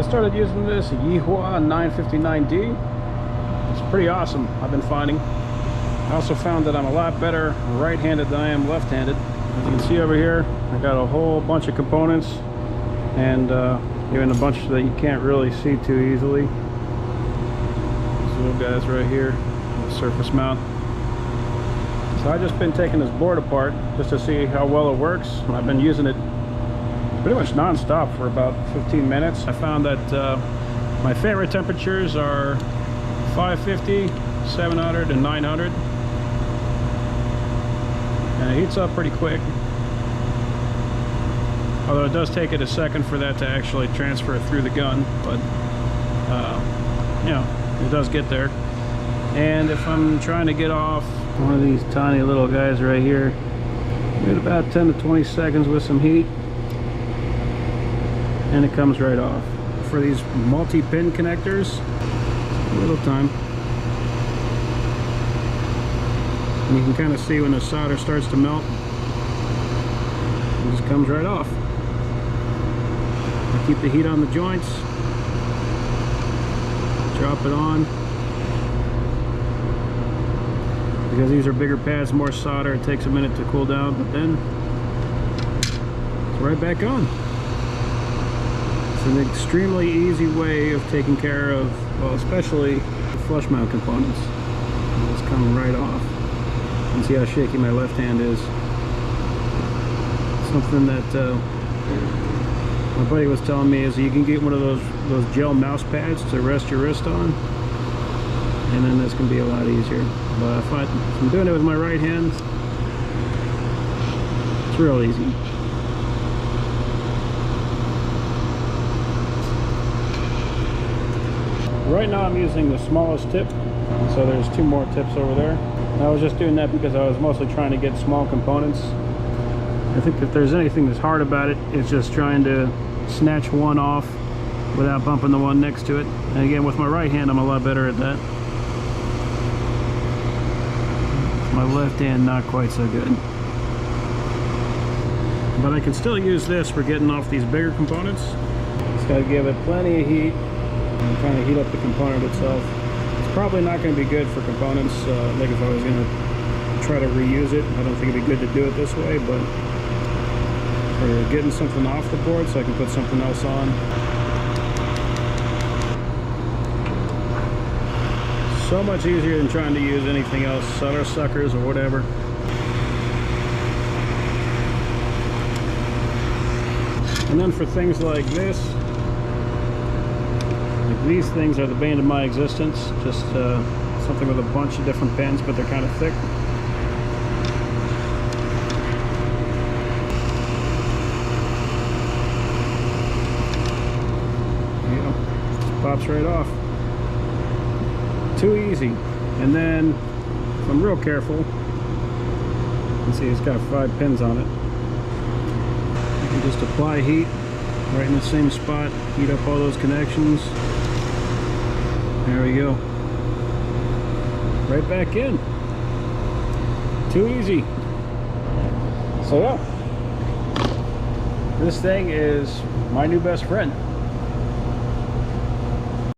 I started using this YIHUA 959D. It's pretty awesome, I've been finding. I also found that I'm a lot better right-handed than I am left-handed. As you can see over here, I got a whole bunch of components, and even a bunch that you can't really see too easily. These little guys right here, the surface mount. So I've just been taking this board apart just to see how well it works. I've been using it pretty much non-stop for about 15 minutes. I found that my favorite temperatures are 550, 700, and 900. And it heats up pretty quick. Although it does take it a second for that to actually transfer through the gun, but you know, it does get there. And if I'm trying to get off one of these tiny little guys right here, get about 10 to 20 seconds with some heat, and it comes right off. For these multi-pin connectors, a little time. And you can kind of see when the solder starts to melt, it just comes right off. I keep the heat on the joints, drop it on. Because these are bigger pads, more solder, it takes a minute to cool down, but then it's right back on. It's an extremely easy way of taking care of, well, especially the flush mount components. It'll just come right off. You can see how shaky my left hand is. Something that my buddy was telling me is you can get one of those gel mouse pads to rest your wrist on, and then this can be a lot easier. But if I'm doing it with my right hand, it's real easy. Right now I'm using the smallest tip, so there's 2 more tips over there. And I was just doing that because I was mostly trying to get small components. I think if there's anything that's hard about it, it's just trying to snatch one off without bumping the one next to it. And again, with my right hand, I'm a lot better at that. My left hand, not quite so good. But I can still use this for getting off these bigger components. Just gotta give it plenty of heat and kind of heat up the component itself. It's probably not going to be good for components, like if I was going to try to reuse it. I don't think it'd be good to do it this way, but for getting something off the board so I can put something else on. So much easier than trying to use anything else, solder suckers or whatever. And then for things like this, like these things are the bane of my existence. Just something with a bunch of different pins, but they're kind of thick. There you go. Just pops right off. Too easy. And then if I'm real careful, you can see it's got 5 pins on it. You can just apply heat right in the same spot, heat up all those connections. There we go. Right back in. Too easy. So yeah, this thing is my new best friend.